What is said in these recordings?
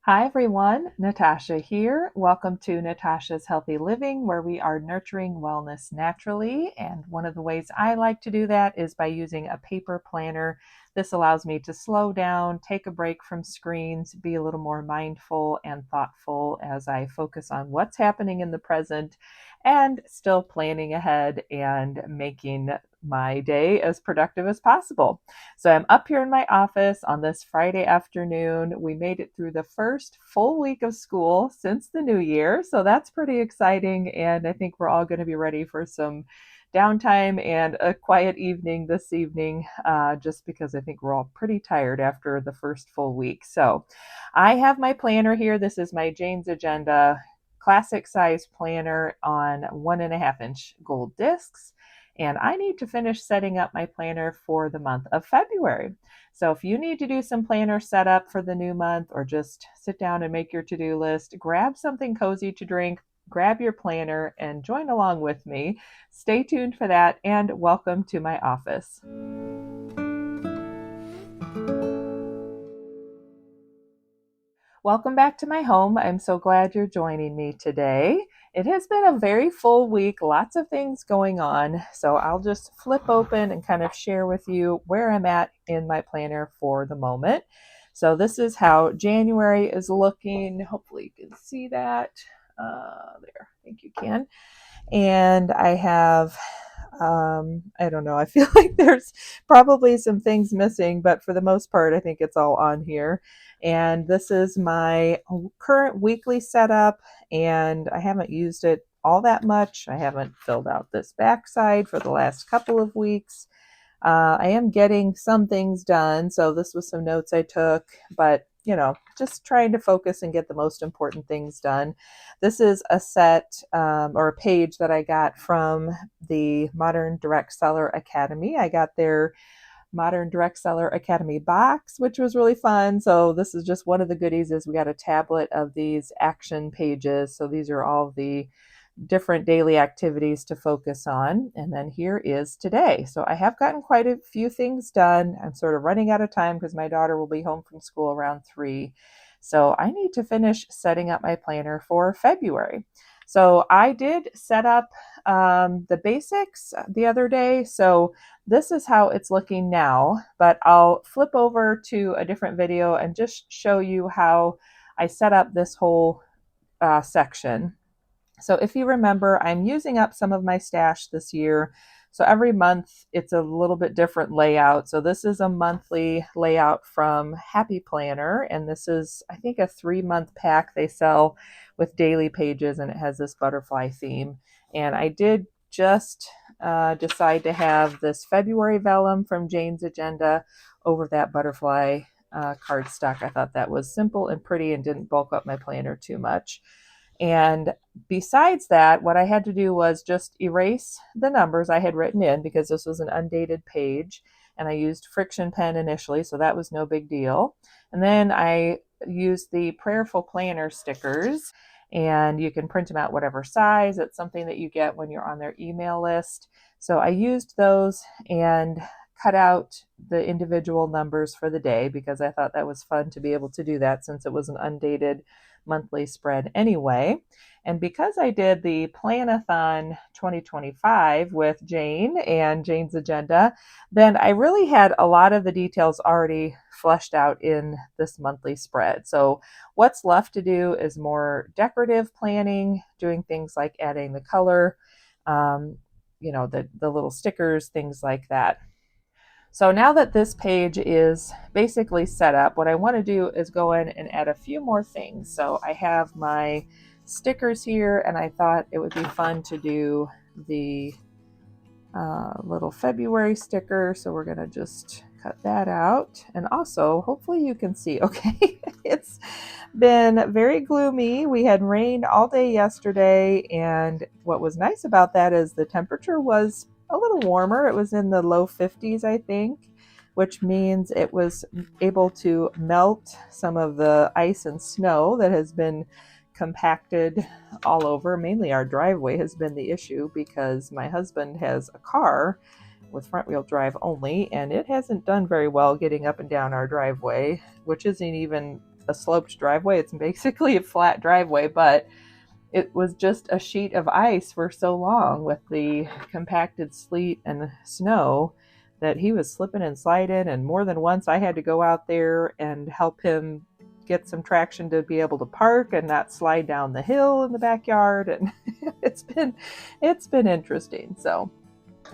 Hi everyone, Natasha here. Welcome to Natasha's Healthy Living, where we are nurturing wellness naturally. And one of the ways I like to do that is by using a paper planner. This allows me to slow down, take a break from screens, be a little more mindful and thoughtful as I focus on what's happening in the present and still planning ahead and making my day as productive as possible. So I'm up here in my office on this Friday afternoon. We made it through the first full week of school since the new year. So that's pretty exciting. And I think we're all going to be ready for some downtime and a quiet evening this evening, just because I think we're all pretty tired after the first full week. So I have my planner here. This is my Jane's Agenda classic size planner on 1.5 inch gold discs. And I need to finish setting up my planner for the month of February. So if you need to do some planner setup for the new month or just sit down and make your to-do list, grab something cozy to drink, grab your planner and join along with me. Stay tuned for that and welcome to my office. Welcome back to my home. I'm so glad you're joining me today. It has been a very full week, lots of things going on. So I'll just flip open and kind of share with you where I'm at in my planner for the moment. So this is how January is looking. Hopefully you can see that. There, I think you can. And I have I don't know. I feel like there's probably some things missing, but for the most part, I think it's all on here. And this is my current weekly setup, and I haven't used it all that much. I haven't filled out this backside for the last couple of weeks. I am getting some things done. So this was some notes I took, but just trying to focus and get the most important things done. This is a set or a page that I got from the Modern Direct Seller Academy. I got their Modern Direct Seller Academy box, which was really fun. So this is just one of the goodies is we got a tablet of these action pages. So these are all the different daily activities to focus on. And then here is today. So I have gotten quite a few things done. I'm sort of running out of time because my daughter will be home from school around 3. So I need to finish setting up my planner for February. So I did set up the basics the other day. So this is how it's looking now, but I'll flip over to a different video and just show you how I set up this whole section. So if you remember, I'm using up some of my stash this year. So every month it's a little bit different layout. So this is a monthly layout from Happy Planner. And this is, I think, a 3-month pack they sell with daily pages, and it has this butterfly theme. And I did just decide to have this February vellum from Jane's Agenda over that butterfly cardstock. I thought that was simple and pretty and didn't bulk up my planner too much. And besides that, what I had to do was just erase the numbers I had written in because this was an undated page. And I used Friction Pen initially, so that was no big deal. And then I used the Prayerful Planner stickers, and you can print them out whatever size. It's something that you get when you're on their email list. So I used those and cut out the individual numbers for the day because I thought that was fun to be able to do that since it was an undated monthly spread anyway. And because I did the Planathon 2025 with Jane and Jane's Agenda, then I really had a lot of the details already fleshed out in this monthly spread. So what's left to do is more decorative planning, doing things like adding the color, the little stickers, things like that. So now that this page is basically set up, what I want to do is go in and add a few more things. So I have my stickers here, and I thought it would be fun to do the little February sticker. So we're going to just cut that out. And also, hopefully you can see, okay, it's been very gloomy. We had rain all day yesterday. And what was nice about that is the temperature was a little warmer. It was in the low 50s, I think, which means it was able to melt some of the ice and snow that has been compacted all over. Mainly our driveway has been the issue because my husband has a car with front wheel drive only, and it hasn't done very well getting up and down our driveway, which isn't even a sloped driveway. It's basically a flat driveway, but it was just a sheet of ice for so long with the compacted sleet and snow that he was slipping and sliding. And more than once I had to go out there and help him get some traction to be able to park and not slide down the hill in the backyard. And it's been interesting. So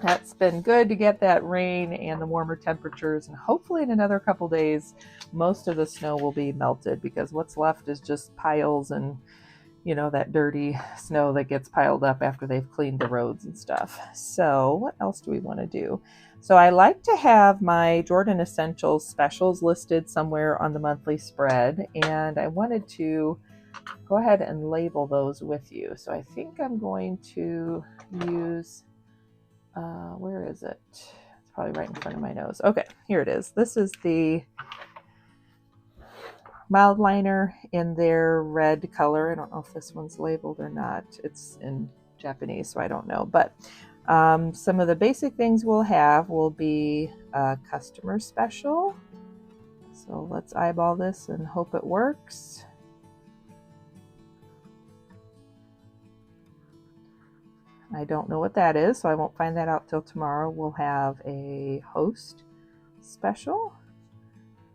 that's been good to get that rain and the warmer temperatures, and hopefully in another couple days most of the snow will be melted, because what's left is just piles and that dirty snow that gets piled up after they've cleaned the roads and stuff. So what else do we want to do? So I like to have my Jordan Essentials specials listed somewhere on the monthly spread, and I wanted to go ahead and label those with you. So I think I'm going to use, where is it? It's probably right in front of my nose. Okay, here it is. This is the mild liner in their red color. I don't know if this one's labeled or not. It's in Japanese, so I don't know. But some of the basic things we'll have will be a customer special. So let's eyeball this and hope it works. I don't know what that is, so I won't find that out till tomorrow. We'll have a host special.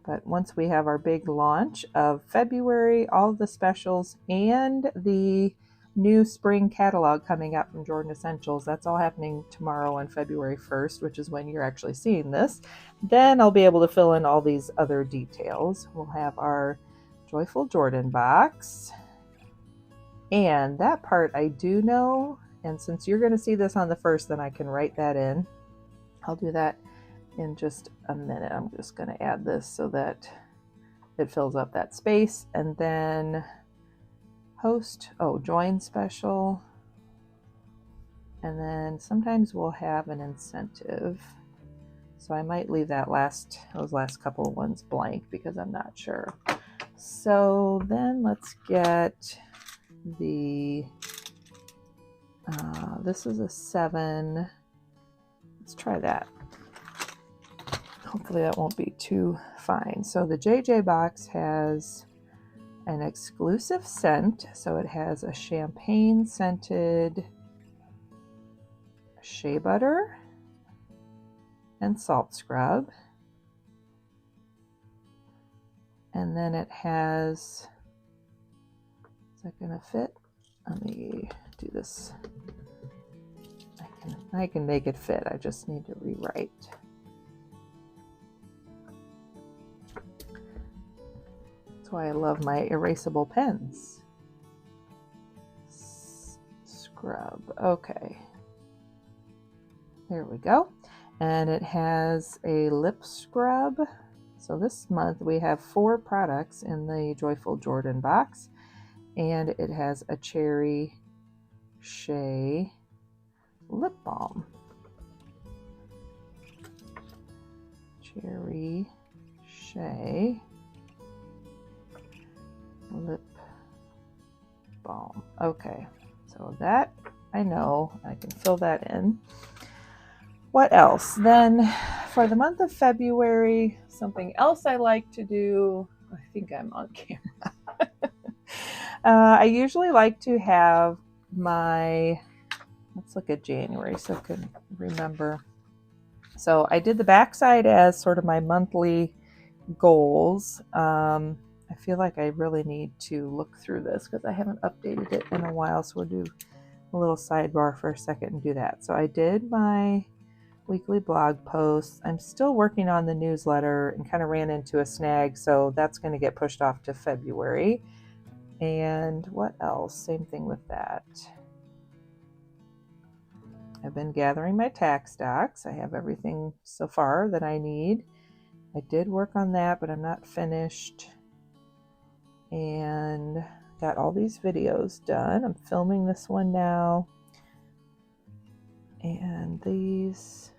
But once we have our big launch of February, all of the specials and the new spring catalog coming out from Jordan Essentials, that's all happening tomorrow on February 1st, which is when you're actually seeing this. Then I'll be able to fill in all these other details. We'll have our Joyful Jordan box. And that part I do know. And since you're going to see this on the 1st, then I can write that in. I'll do that in just a minute. I'm just going to add this so that it fills up that space. And then join special. And then sometimes we'll have an incentive. So I might leave those last couple of ones blank because I'm not sure. So then let's get this is a 7. Let's try that. Hopefully that won't be too fine. So the JJ box has an exclusive scent. So it has a champagne scented shea butter and salt scrub. And then it has, is that going to fit? Let me do this. I can make it fit. I just need to rewrite. That's why I love my erasable pens. Scrub. Okay. There we go. And it has a lip scrub. So this month we have 4 products in the Joyful Jordan box. And it has a cherry shea lip balm. Cherry shea lip balm. Okay, so that I know I can fill that in. What else? Then for the month of February, something else I like to do, I think I'm on camera. I usually like to have let's look at January so I can remember. So I did the backside as sort of my monthly goals. I feel like I really need to look through this because I haven't updated it in a while. So we'll do a little sidebar for a second and do that. So I did my weekly blog posts. I'm still working on the newsletter and kind of ran into a snag. So that's going to get pushed off to February. And what else? Same thing with that. I've been gathering my tax docs. I have everything so far that I need. I did work on that, but I'm not finished. And got all these videos done. I'm filming this one now. And these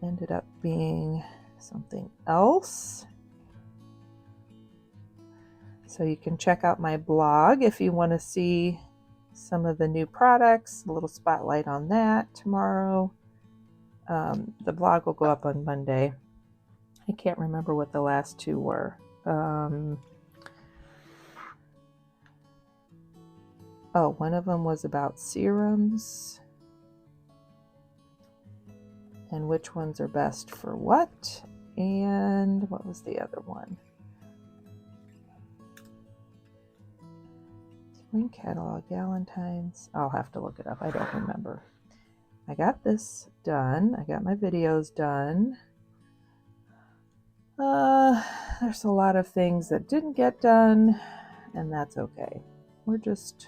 ended up being something else. So you can check out my blog if you want to see some of the new products, a little spotlight on that tomorrow. The blog will go up on Monday. I can't remember what the last 2 were. Oh, one of them was about serums and which ones are best for what. And what was the other one? Spring catalog, Valentine's. I'll have to look it up. I don't remember. I got this done. I got my videos done. There's a lot of things that didn't get done, and that's okay. We're just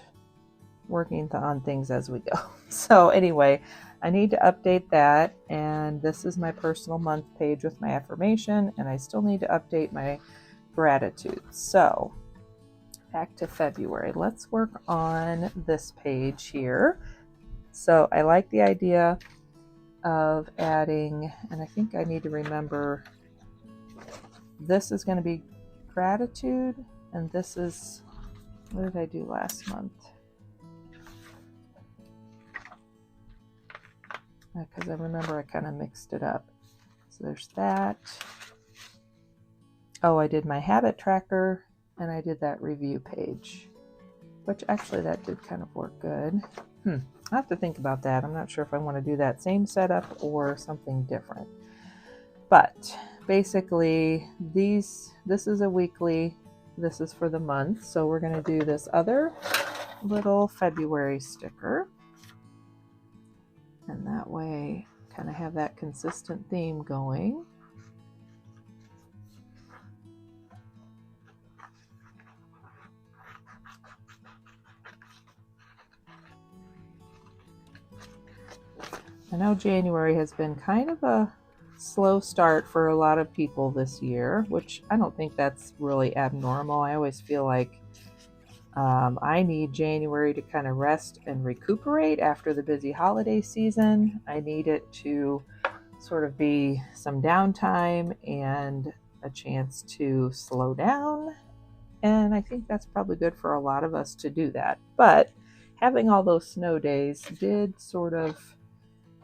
working on things as we go. So anyway, I need to update that, and this is my personal month page with my affirmation, and I still need to update my gratitude. So back to February. Let's work on this page here. So I like the idea of adding, and I think I need to remember, this is going to be gratitude, and this is, what did I do last month? Because I remember I kind of mixed it up. So there's that. Oh, I did my habit tracker, and I did that review page, which actually that did kind of work good. I have to think about that. I'm not sure if I want to do that same setup or something different. But basically, this is a weekly, this is for the month. So we're going to do this other little February sticker. And that way, kind of have that consistent theme going. I know January has been kind of a slow start for a lot of people this year, which I don't think that's really abnormal. I always feel like I need January to kind of rest and recuperate after the busy holiday season. I need it to sort of be some downtime and a chance to slow down. And I think that's probably good for a lot of us to do that. But having all those snow days did sort of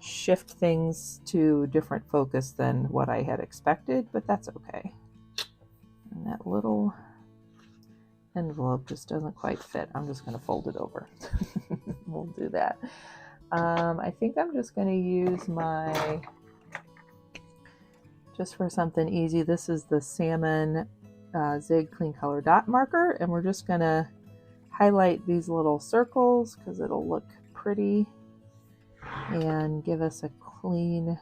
shift things to different focus than what I had expected, but that's okay. And that little envelope just doesn't quite fit. I'm just going to fold it over. We'll do that. I think I'm just going to use my, just for something easy, this is the Salmon Zig Clean Color Dot Marker, and we're just going to highlight these little circles because it'll look pretty and give us a clean,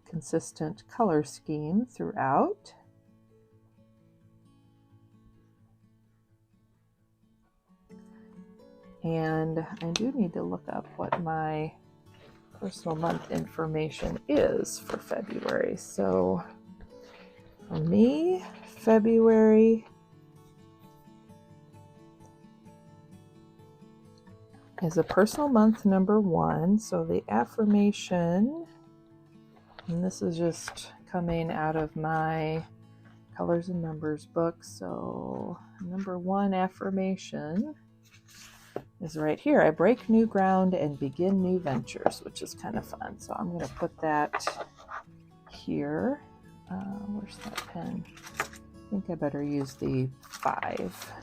consistent color scheme throughout. And I do need to look up what my personal month information is for February. So for me, February is a personal month number 1. So the affirmation, and this is just coming out of my Colors and Numbers book. So number 1 affirmation is right here. I break new ground and begin new ventures, which is kind of fun. So I'm going to put that here. Where's that pen? I think I better use the 5.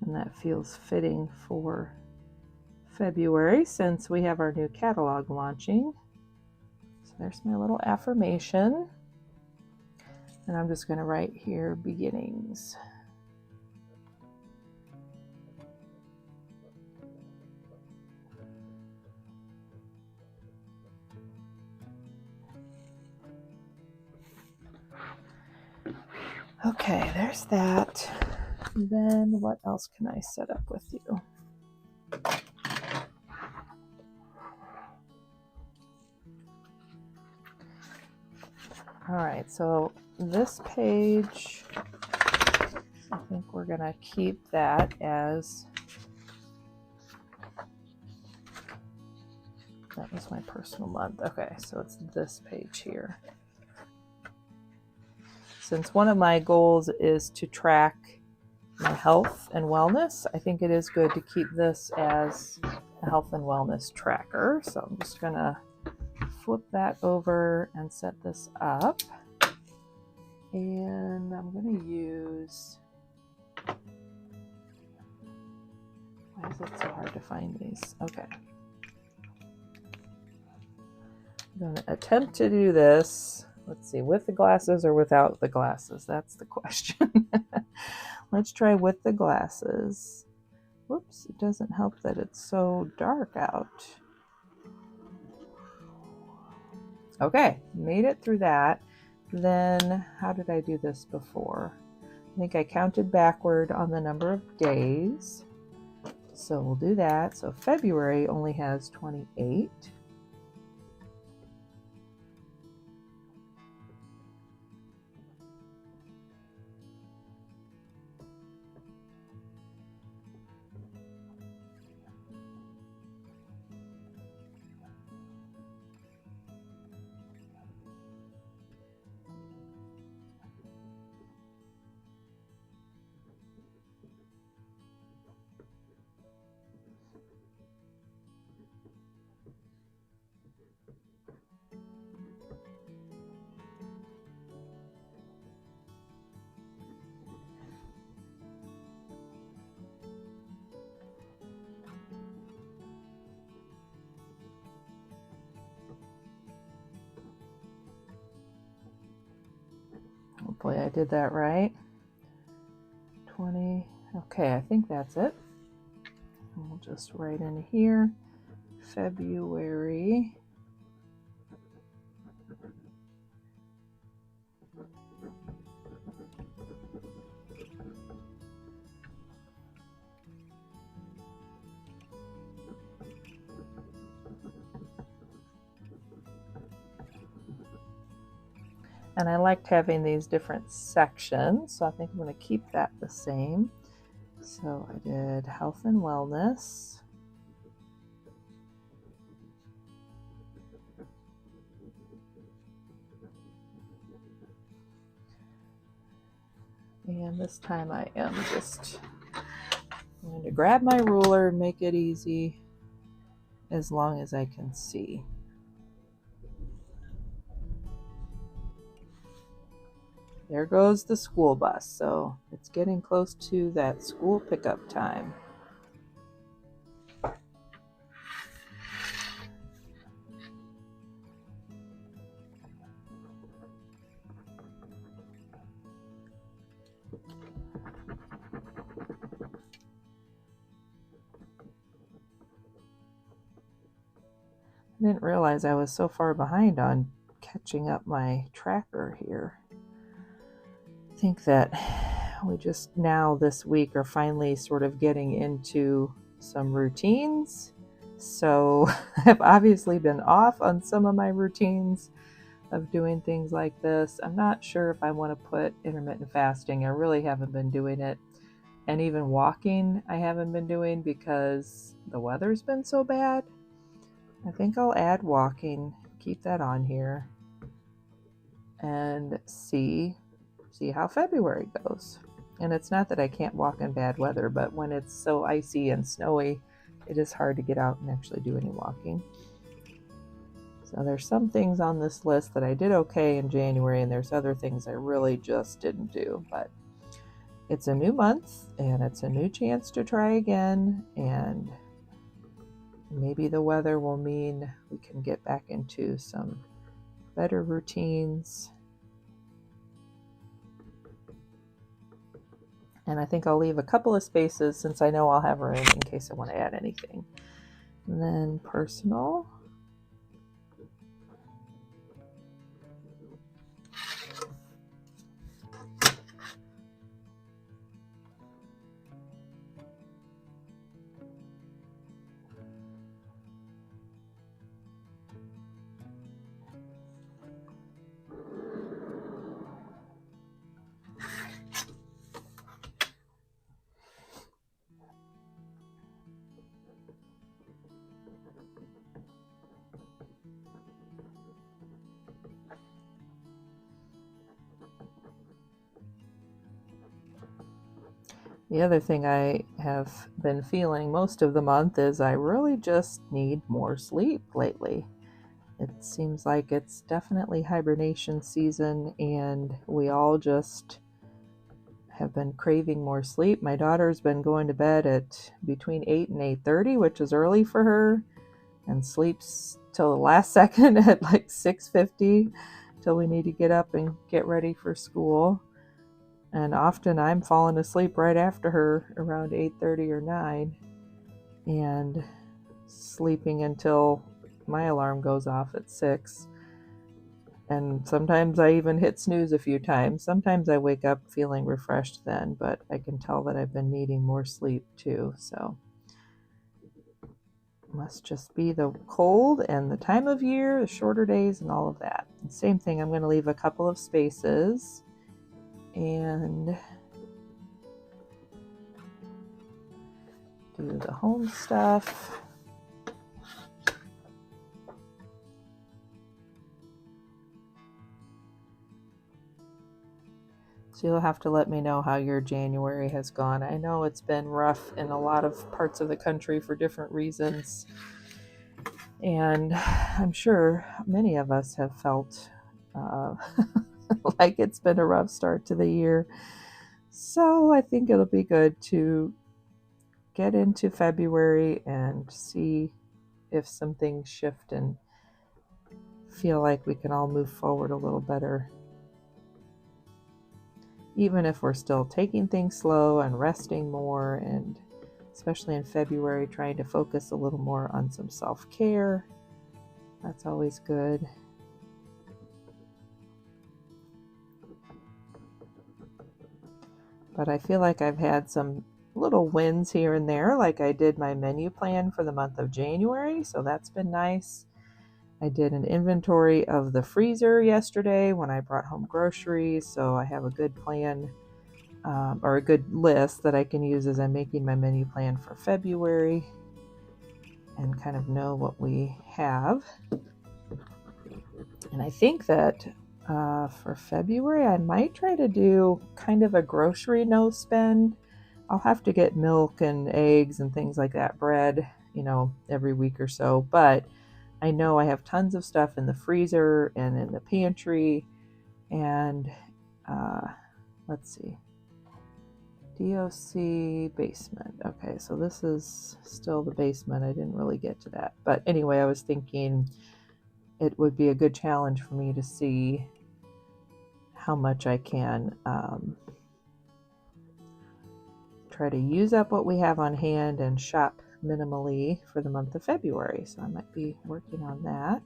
And that feels fitting for February since we have our new catalog launching. So there's my little affirmation. And I'm just going to write here, beginnings. Okay, there's that. Then what else can I set up with you? All right, so this page, I think we're going to keep that as, that was my personal month. Okay, so it's this page here. since one of my goals is to track my health and wellness, I think it is good to keep this as a health and wellness tracker. So I'm just gonna flip that over and set this up. And I'm gonna use, why is it so hard to find these? Okay. I'm gonna attempt to do this. Let's see, with the glasses or without the glasses? That's the question. Let's try with the glasses. Whoops, it doesn't help that it's so dark out. Okay, made it through that. Then, how did I do this before? I think I counted backward on the number of days. So we'll do that. So February only has 28. Hopefully I did that right. 20. Okay, I think that's it. We'll just write in here, February. And I liked having these different sections, so I think I'm going to keep that the same. So I did health and wellness. And this time I am just going to grab my ruler and make it easy as long as I can see. There goes the school bus, so it's getting close to that school pickup time. I didn't realize I was so far behind on catching up my tracker here. I think that we just now this week are finally sort of getting into some routines. So I've obviously been off on some of my routines of doing things like this. I'm not sure if I want to put intermittent fasting. I really haven't been doing it. And even walking I haven't been doing because the weather's been so bad. I think I'll add walking, keep that on here, and see how February goes. And it's not that I can't walk in bad weather, but when it's so icy and snowy, it is hard to get out and actually do any walking. So there's some things on this list that I did okay in January, and there's other things I really just didn't do. But it's a new month, and it's a new chance to try again, and maybe the weather will mean we can get back into some better routines. And I think I'll leave a couple of spaces since I know I'll have room in case I want to add anything. And then personal. The other thing I have been feeling most of the month is I really just need more sleep lately. It seems like it's definitely hibernation season, and we all just have been craving more sleep. My daughter's been going to bed at between 8 and 8:30, which is early for her, and sleeps till the last second at like 6:50 till we need to get up and get ready for school. And often I'm falling asleep right after her around 8:30 or 9 and sleeping until my alarm goes off at 6. And sometimes I even hit snooze a few times. Sometimes I wake up feeling refreshed then, but I can tell that I've been needing more sleep too. So must just be the cold and the time of year, the shorter days and all of that. And same thing, I'm going to leave a couple of spaces and do the home stuff. So you'll have to let me know how your January has gone. I know it's been rough in a lot of parts of the country for different reasons. And I'm sure many of us have felt like it's been a rough start to the year. So I think it'll be good to get into February and see if some things shift and feel like we can all move forward a little better. Even if we're still taking things slow and resting more, and especially in February, trying to focus a little more on some self-care. That's always good. But I feel like I've had some little wins here and there, like I did my menu plan for the month of January, so that's been nice. I did an inventory of the freezer yesterday when I brought home groceries, so I have a good plan or a good list that I can use as I'm making my menu plan for February and kind of know what we have. And I think that for February, I might try to do kind of a grocery no spend. I'll have to get milk and eggs and things like that, bread, every week or so. But I know I have tons of stuff in the freezer and in the pantry. And let's see. DOC basement. Okay, so this is still the basement. I didn't really get to that. But anyway, I was thinking it would be a good challenge for me to see how much I can try to use up what we have on hand and shop minimally for the month of February. So I might be working on that.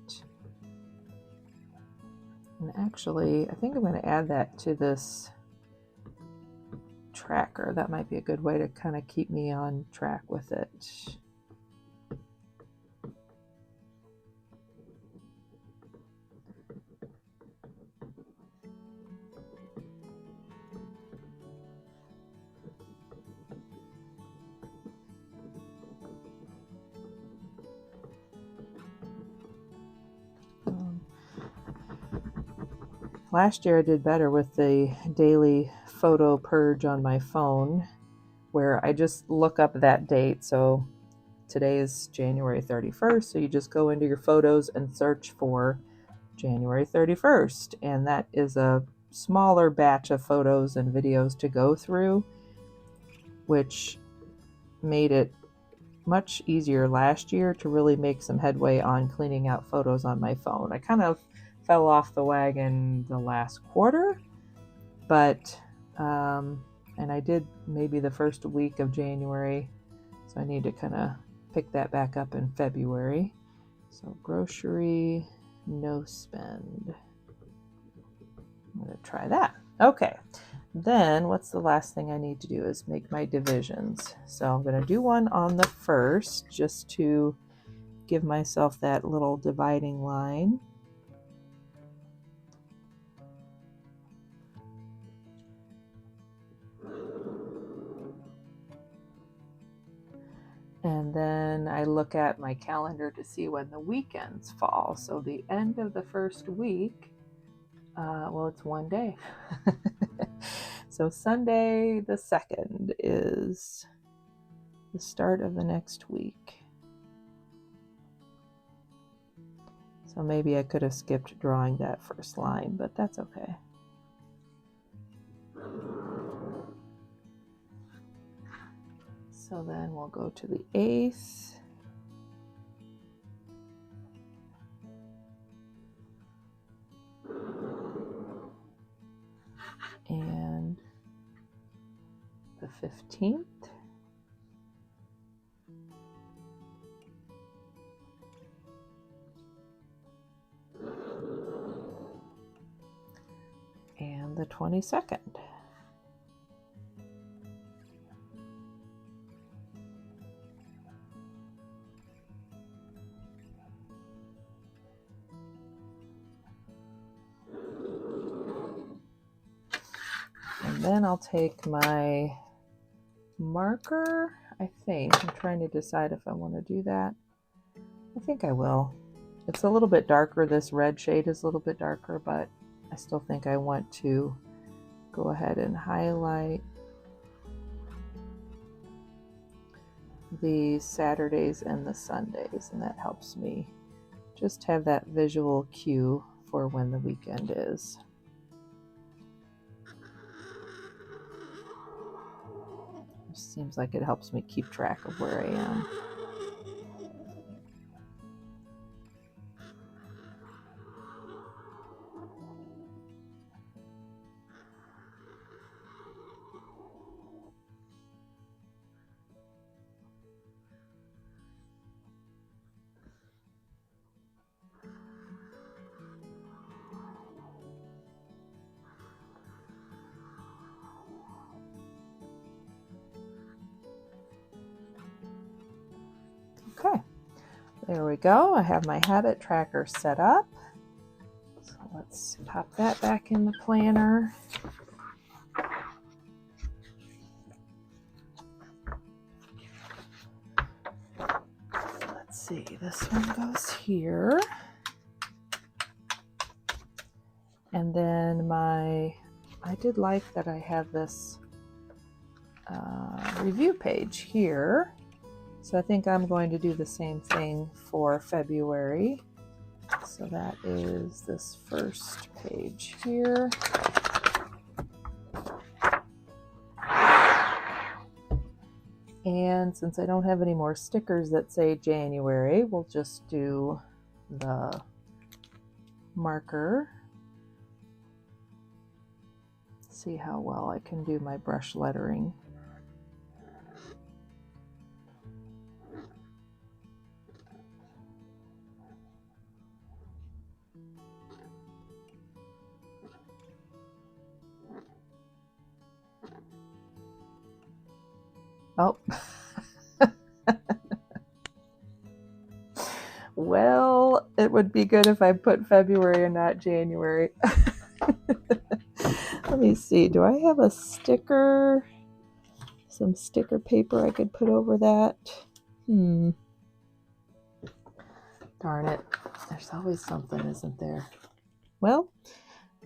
And actually, I think I'm going to add that to this tracker. That might be a good way to kind of keep me on track with it. Last year I did better with the daily photo purge on my phone, where I just look up that date. So today is January 31st, so you just go into your photos and search for January 31st, and that is a smaller batch of photos and videos to go through, which made it much easier last year to really make some headway on cleaning out photos on my phone. I kind of fell off the wagon the last quarter, but and I did maybe the first week of January, so I need to kind of pick that back up in February. So grocery no spend. I'm going to try that. Okay, then what's the last thing I need to do is make my divisions. So I'm going to do one on the 1st just to give myself that little dividing line. And then I look at my calendar to see when the weekends fall. So the end of the first week, well, it's one day. So Sunday the 2nd is the start of the next week. So maybe I could have skipped drawing that first line, but that's okay. So then we'll go to the 8th. And the 15th. And the 22nd. And then I'll take my marker, I think. I'm trying to decide if I want to do that. I think I will. It's a little bit darker. This red shade is a little bit darker, but I still think I want to go ahead and highlight the Saturdays and the Sundays, and that helps me just have that visual cue for when the weekend is. It seems like it helps me keep track of where I am. Okay, there we go. I have my habit tracker set up. So let's pop that back in the planner. Let's see, this one goes here. And then I did like that I have this review page here. So I think I'm going to do the same thing for February. So that is this first page here. And since I don't have any more stickers that say January, we'll just do the marker. See how well I can do my brush lettering. Oh, well, it would be good if I put February and not January. Let me see, do I have a sticker? Some sticker paper I could put over that? Darn it, there's always something, isn't there? Well,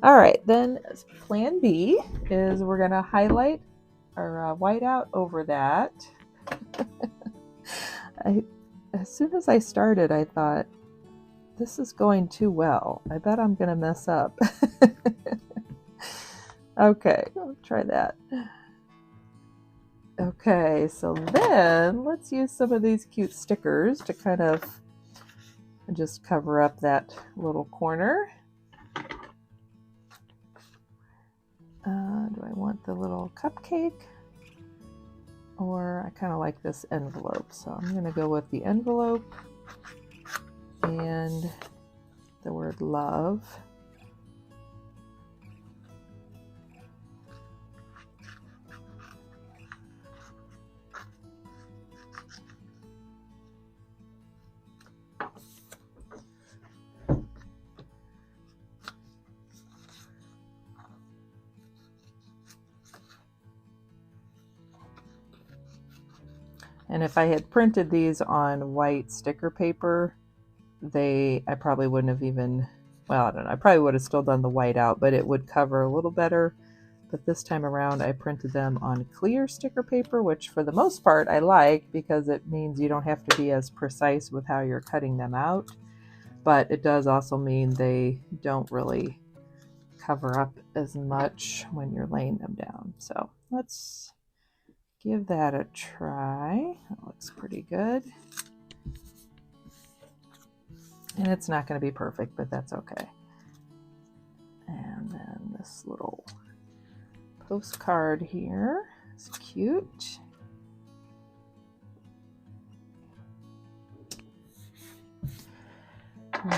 all right, then plan B is we're gonna highlight or white out over that. As soon as I started, I thought, this is going too well. I bet I'm gonna mess up. Okay, I'll try that. Okay, so then let's use some of these cute stickers to kind of just cover up that little corner. Do I want the little cupcake? Or I kind of like this envelope, so I'm going to go with the envelope and the word love. And if I had printed these on white sticker paper, I probably wouldn't have even, well, I don't know, I probably would have still done the white out, but it would cover a little better. but this time around I printed them on clear sticker paper, which for the most part I like because it means you don't have to be as precise with how you're cutting them out, but it does also mean they don't really cover up as much when you're laying them down. So let's give that a try. That looks pretty good. And it's not going to be perfect, but that's okay. And then this little postcard here is cute.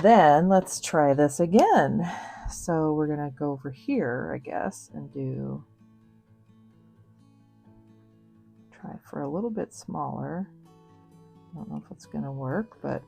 Then let's try this again. So we're going to go over here, I guess, and try for a little bit smaller. I don't know if it's going to work, but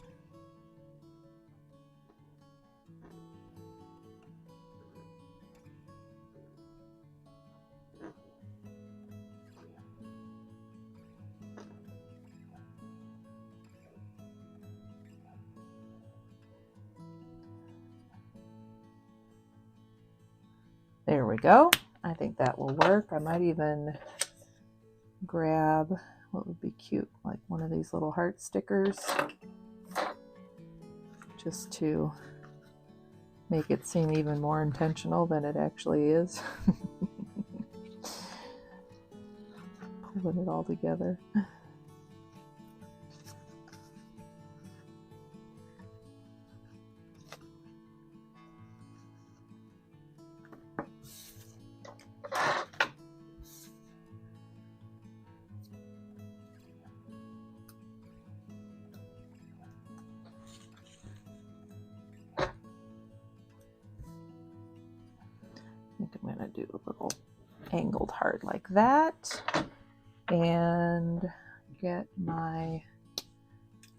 there we go. I think that will work. I might even grab what would be cute, like one of these little heart stickers, just to make it seem even more intentional than it actually is. Pulling it all together. I think I'm going to do a little angled heart like that and get my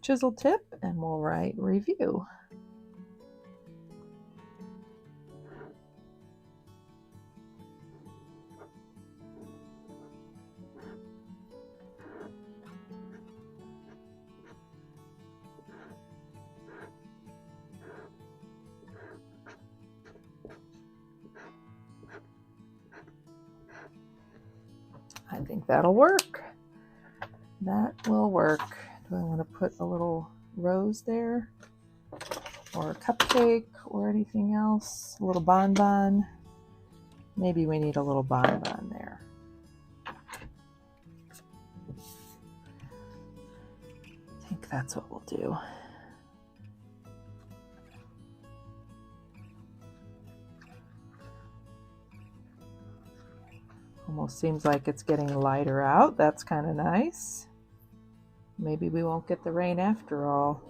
chisel tip and we'll write review. I think that'll work. That will work. Do I want to put a little rose there? Or a cupcake or anything else? A little bonbon? Maybe we need a little bonbon there. I think that's what we'll do. Almost seems like it's getting lighter out. That's kind of nice. Maybe we won't get the rain after all.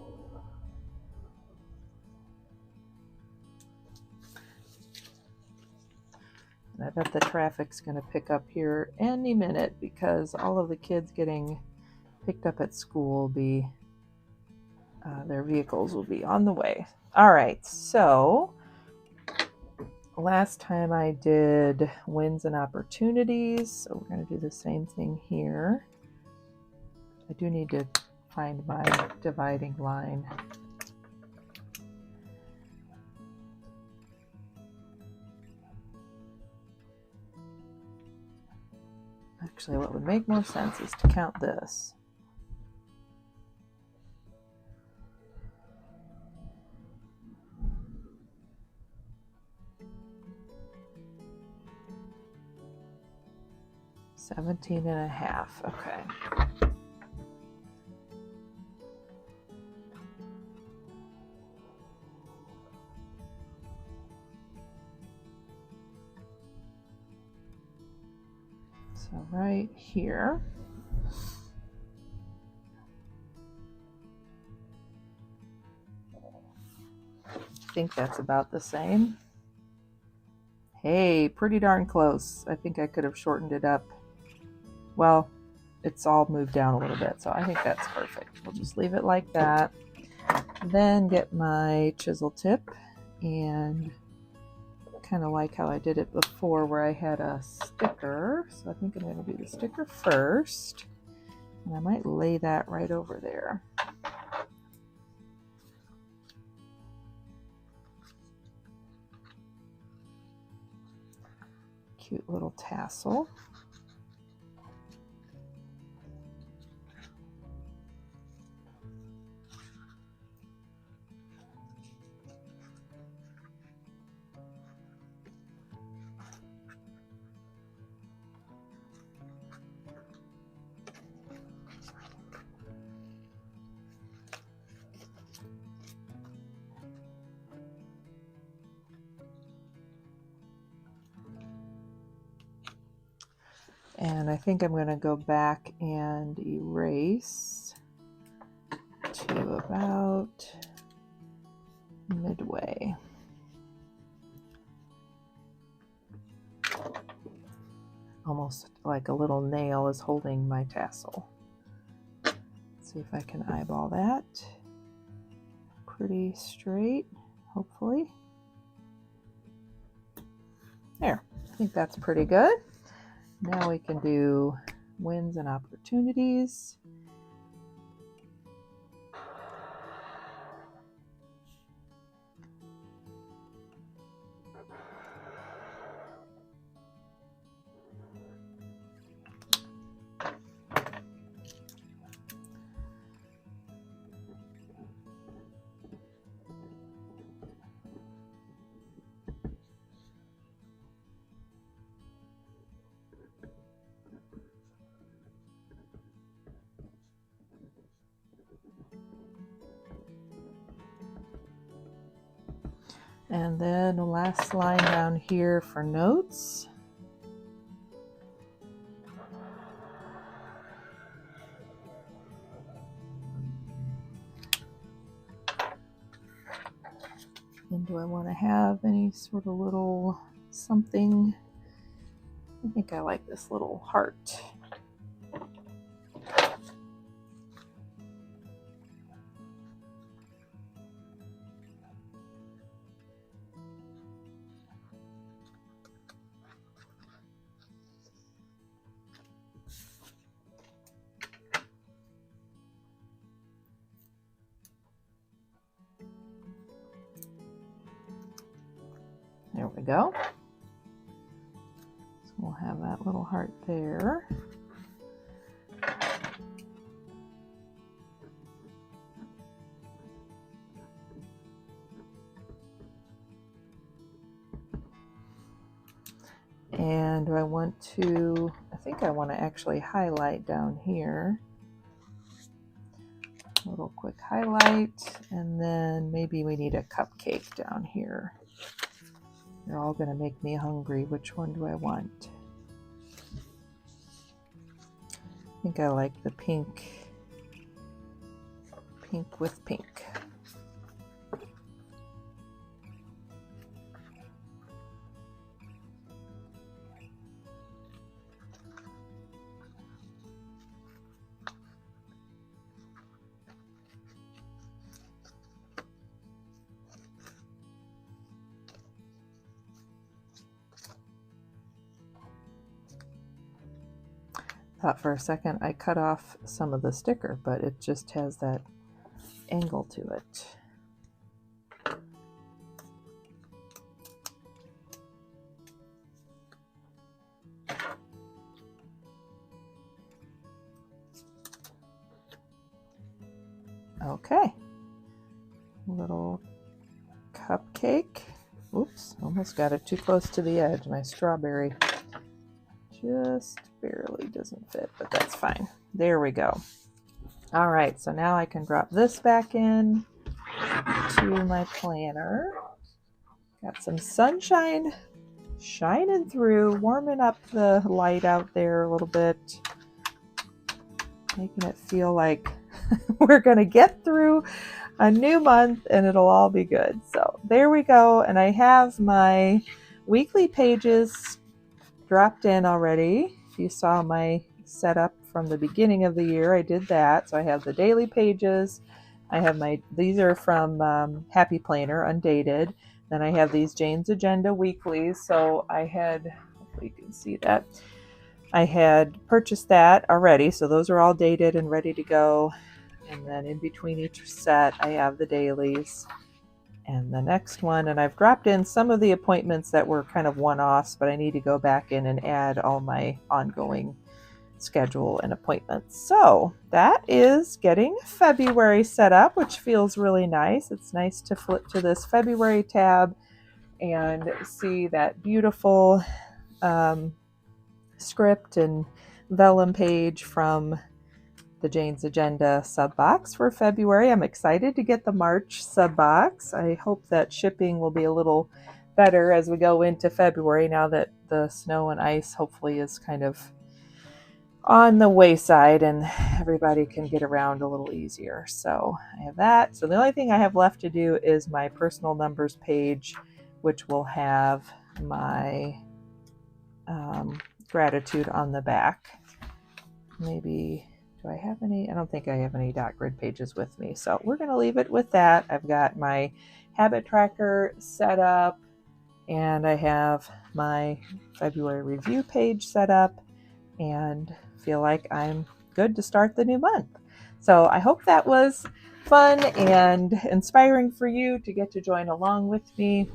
And I bet the traffic's going to pick up here any minute because all of the kids getting picked up at school will be, their vehicles will be on the way. All right, so last time I did wins and opportunities, so we're going to do the same thing here. I do need to find my dividing line. Actually, what would make more sense is to count this. $17.50. Okay. So right here. I think that's about the same. Hey, pretty darn close. I think I could have shortened it up. Well, it's all moved down a little bit, so I think that's perfect. We'll just leave it like that. Then get my chisel tip and kind of like how I did it before where I had a sticker. So I think I'm going to do the sticker first. And I might lay that right over there. cute little tassel. And I think I'm going to go back and erase to about midway. Almost like a little nail is holding my tassel. Let's see if I can eyeball that. Pretty straight, hopefully. There, I think that's pretty good. Now we can do wins and opportunities. And then the last line down here for notes. And do I want to have any sort of little something? I think I like this little heart. There we go. So we'll have that little heart there. And do I want to, I think I want to actually highlight down here. A little quick highlight, and then maybe we need a cupcake down here. They're all going to make me hungry. Which one do I want? I think I like the pink. Pink with pink. Thought for a second I cut off some of the sticker, but it just has that angle to it. Okay, little cupcake. Oops, almost got it too close to the edge. My strawberry just barely doesn't fit, but that's fine. There we go. All right, so now I can drop this back in to my planner. Got some sunshine shining through, warming up the light out there a little bit, making it feel like we're gonna get through a new month and it'll all be good. So there we go, and I have my weekly pages dropped in already. If you saw my setup from the beginning of the year, I did that. So I have the daily pages. I have these are from Happy Planner, undated. Then I have these Jane's Agenda weeklies. So I had, hopefully you can see that, I had purchased that already. So those are all dated and ready to go. And then in between each set, I have the dailies. And the next one, and I've dropped in some of the appointments that were kind of one-offs, but I need to go back in and add all my ongoing schedule and appointments. So that is getting February set up, which feels really nice. It's nice to flip to this February tab and see that beautiful script and vellum page from the Jane's Agenda sub box for February. I'm excited to get the March sub box. I hope that shipping will be a little better as we go into February now that the snow and ice hopefully is kind of on the wayside and everybody can get around a little easier. So I have that. So the only thing I have left to do is my personal numbers page, which will have my gratitude on the back. Maybe, do I have any? I don't think I have any dot grid pages with me. So we're going to leave it with that. I've got my habit tracker set up and I have my February review page set up and feel like I'm good to start the new month. So I hope that was fun and inspiring for you to get to join along with me.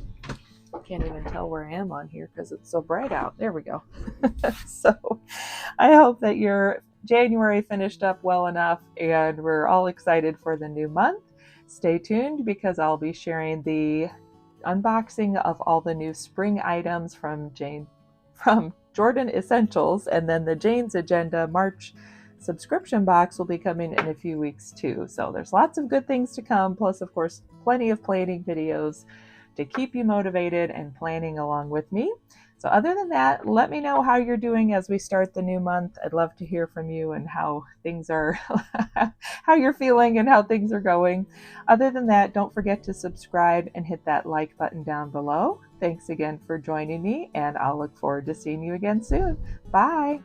I can't even tell where I am on here because it's so bright out. There we go. So I hope that your January finished up well enough and we're all excited for the new month. Stay tuned because I'll be sharing the unboxing of all the new spring items from Jordan Essentials, and then the Jane's Agenda March subscription box will be coming in a few weeks too. So there's lots of good things to come, plus of course plenty of planning videos to keep you motivated and planning along with me. So other than that, let me know how you're doing as we start the new month. I'd love to hear from you and how things are, how you're feeling and how things are going. Other than that, don't forget to subscribe and hit that like button down below. Thanks again for joining me, and I'll look forward to seeing you again soon. Bye.